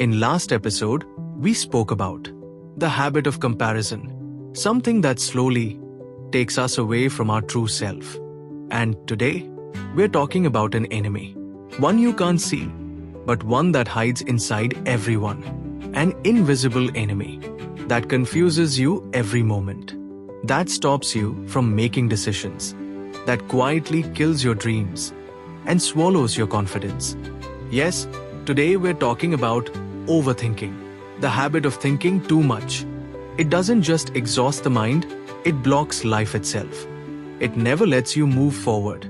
In last episode, we spoke about the habit of comparison, something that slowly takes us away from our true self. And today, we're talking about an enemy. One you can't see, but one that hides inside everyone. An invisible enemy that confuses you every moment. That stops you from making decisions. That quietly kills your dreams and swallows your confidence. Yes, today we're talking about overthinking. The habit of thinking too much. It doesn't just exhaust the mind, it blocks life itself. It never lets you move forward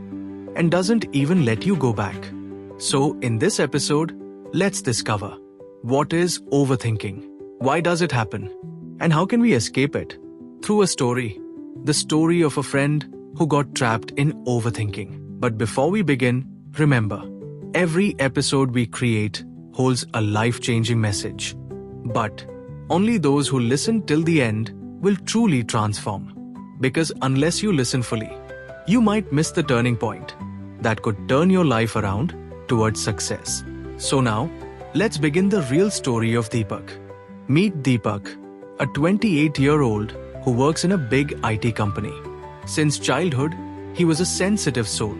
and doesn't even let you go back. So, in this episode, let's discover what is overthinking, why does it happen, and how can we escape it? Through a story, the story of a friend who got trapped in overthinking. But before we begin, remember, every episode we create holds a life-changing message. But only those who listen till the end will truly transform. Because unless you listen fully, you might miss the turning point that could turn your life around towards success. So now, let's begin the real story of Deepak. Meet Deepak, a 28-year-old who works in a big IT company. Since childhood, he was a sensitive soul.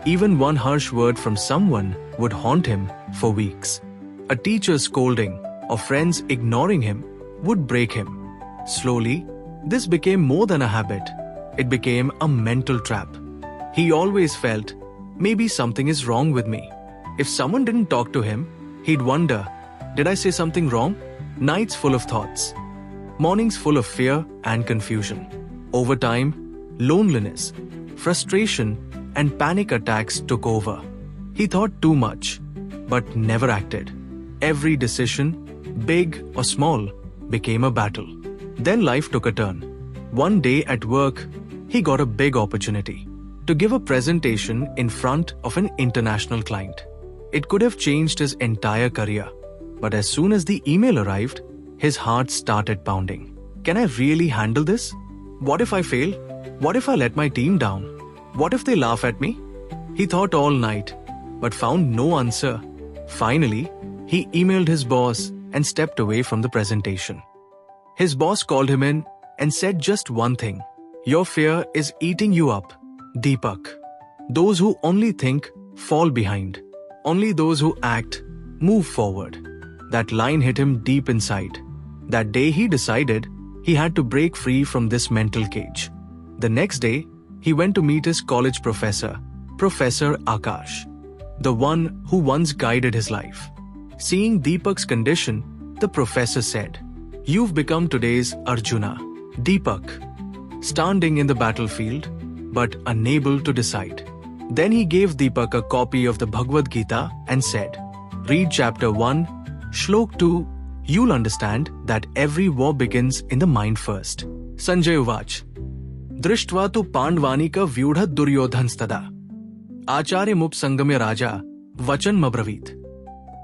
Even one harsh word from someone would haunt him for weeks. A teacher's scolding or friends ignoring him would break him. Slowly, this became more than a habit. It became a mental trap. He always felt, maybe something is wrong with me. If someone didn't talk to him, he'd wonder, did I say something wrong? Nights full of thoughts. Mornings full of fear and confusion. Over time, loneliness, frustration, and panic attacks took over. He thought too much, but never acted. Every decision, big or small, became a battle. Then life took a turn. One day at work, he got a big opportunity to give a presentation in front of an international client. It could have changed his entire career. But as soon as the email arrived, his heart started pounding. Can I really handle this? What if I fail? What if I let my team down? What if they laugh at me? He thought all night, but found no answer. Finally, he emailed his boss and stepped away from the presentation. His boss called him in and said just one thing. Your fear is eating you up, Deepak. Those who only think fall behind. Only those who act move forward. That line hit him deep inside. That day he decided he had to break free from this mental cage. The next day, he went to meet his college professor, Professor Akash, the one who once guided his life. Seeing Deepak's condition, the professor said, "You've become today's Arjuna, Deepak, standing in the battlefield, but unable to decide." Then he gave Deepak a copy of the Bhagavad Gita and said, "Read chapter 1, Shloka 2, you'll understand that every war begins in the mind first." Sanjay Uvach. Drishtva tu Pandvanika vyudha Duryodhanstada. Acharya Mupsangamya Raja Vachan Mabravit.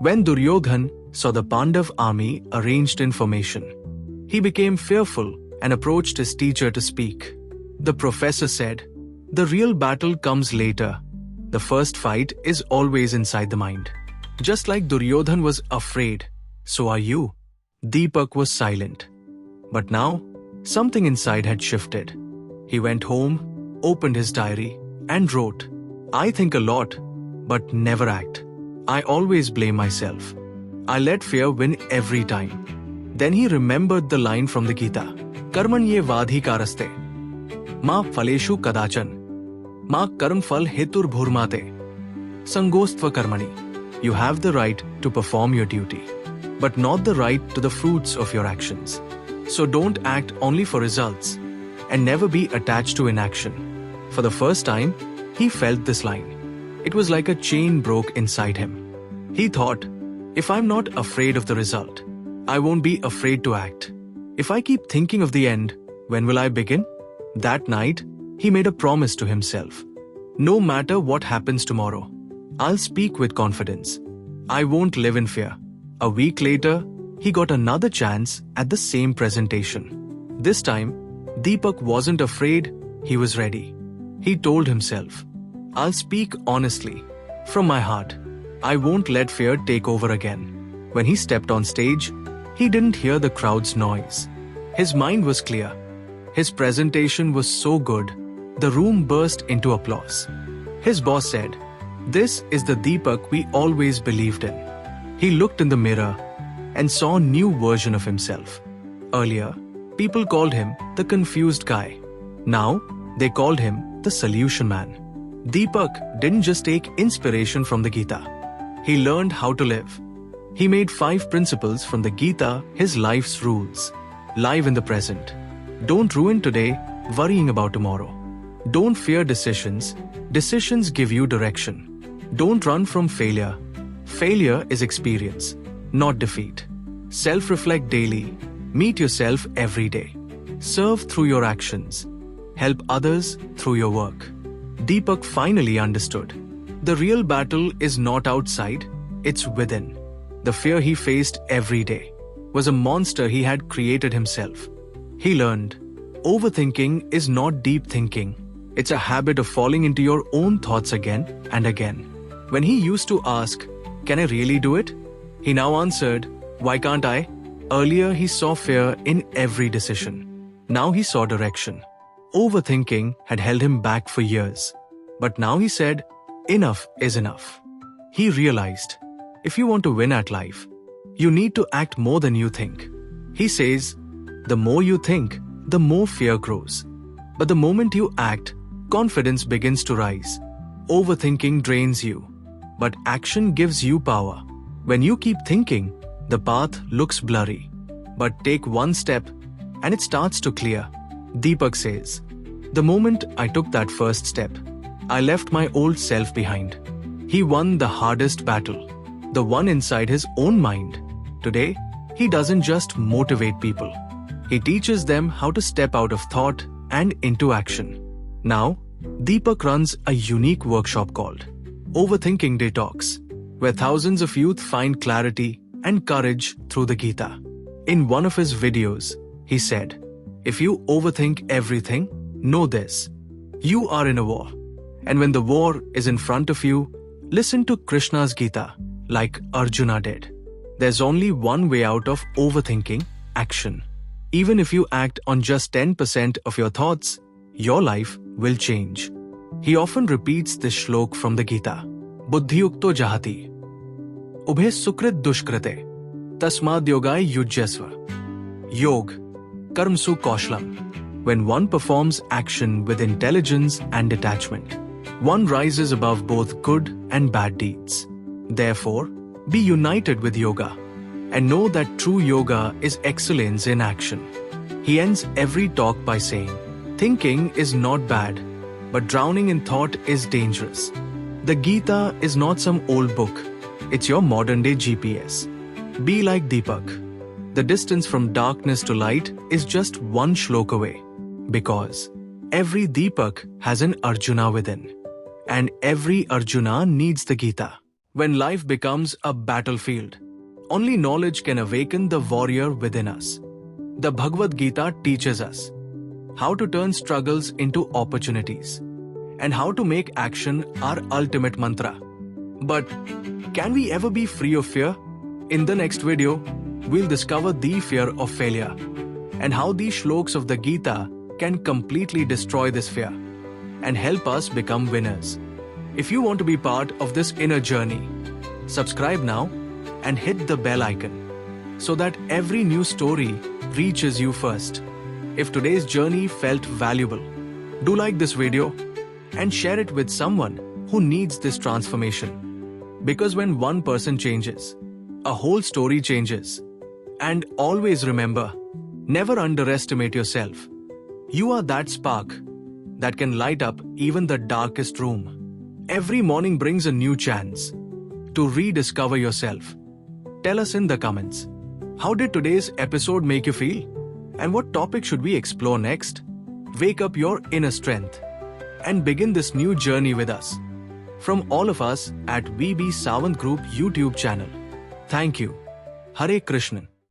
When Duryodhan saw the Pandav army arranged in formation, he became fearful and approached his teacher to speak. The professor said, "The real battle comes later. The first fight is always inside the mind." Just like Duryodhan was afraid, so are you. Deepak was silent. But now, something inside had shifted. He went home, opened his diary, and wrote, "I think a lot, but never act. I always blame myself. I let fear win every time." Then he remembered the line from the Gita, "Karmanye vadhikaraste, ma phaleshu kadachan, ma karm phal hetur bhurmate, sangostva karmani." You have the right to perform your duty, but not the right to the fruits of your actions. So don't act only for results, and never be attached to inaction. For the first time, he felt this line. It was like a chain broke inside him. He thought, if I'm not afraid of the result, I won't be afraid to act. If I keep thinking of the end, when will I begin? That night, he made a promise to himself. No matter what happens tomorrow, I'll speak with confidence. I won't live in fear. A week later, he got another chance at the same presentation. This time, Deepak wasn't afraid, he was ready. He told himself, I'll speak honestly, from my heart. I won't let fear take over again. When he stepped on stage, he didn't hear the crowd's noise. His mind was clear. His presentation was so good, the room burst into applause. His boss said, "This is the Deepak we always believed in." He looked in the mirror and saw a new version of himself. Earlier, people called him the confused guy. Now, they called him the solution man. Deepak didn't just take inspiration from the Gita. He learned how to live. He made 5 principles from the Gita his life's rules. Live in the present. Don't ruin today worrying about tomorrow. Don't fear decisions. Decisions give you direction. Don't run from failure. Failure is experience, not defeat. Self-reflect daily. Meet yourself every day. Serve through your actions. Help others through your work. Deepak finally understood. The real battle is not outside, it's within. The fear he faced every day was a monster he had created himself. He learned, overthinking is not deep thinking. It's a habit of falling into your own thoughts again and again. When he used to ask, "Can I really do it?" he now answered, "Why can't I?" Earlier he saw fear in every decision. Now he saw direction. Overthinking had held him back for years. But now he said, enough is enough. He realized, if you want to win at life, you need to act more than you think. He says, the more you think, the more fear grows. But the moment you act, confidence begins to rise. Overthinking drains you, but action gives you power. When you keep thinking, the path looks blurry. But take one step, and it starts to clear. Deepak says, the moment I took that first step, I left my old self behind. He won the hardest battle, the one inside his own mind. Today, he doesn't just motivate people. He teaches them how to step out of thought and into action. Now, Deepak runs a unique workshop called Overthinking Detox, where thousands of youth find clarity and courage through the Gita. In one of his videos, he said, if you overthink everything, know this. You are in a war. And when the war is in front of you, listen to Krishna's Gita, like Arjuna did. There's only one way out of overthinking: action. Even if you act on just 10% of your thoughts, your life will change. He often repeats this shlok from the Gita. Buddhiyukto jahati. Ubhe sukrit dushkrite. Tasmad yogai yujyasva. Yog. Karmsu kaushlam. When one performs action with intelligence and detachment, one rises above both good and bad deeds. Therefore, be united with yoga and know that true yoga is excellence in action. He ends every talk by saying, thinking is not bad, but drowning in thought is dangerous. The Gita is not some old book. It's your modern-day GPS. Be like Deepak. The distance from darkness to light is just one shlok away. Because every Deepak has an Arjuna within. And every Arjuna needs the Gita. When life becomes a battlefield, only knowledge can awaken the warrior within us. The Bhagavad Gita teaches us how to turn struggles into opportunities and how to make action our ultimate mantra. But can we ever be free of fear? In the next video, we'll discover the fear of failure and how these shloks of the Gita can completely destroy this fear and help us become winners. If you want to be part of this inner journey, subscribe now and hit the bell icon so that every new story reaches you first. If today's journey felt valuable, do like this video and share it with someone who needs this transformation. Because when one person changes, a whole story changes. And always remember, never underestimate yourself. You are that spark that can light up even the darkest room. Every morning brings a new chance to rediscover yourself. Tell us in the comments, how did today's episode make you feel? And what topic should we explore next? Wake up your inner strength and begin this new journey with us. From all of us at B Sawaant Group YouTube channel, thank you. Hare Krishna.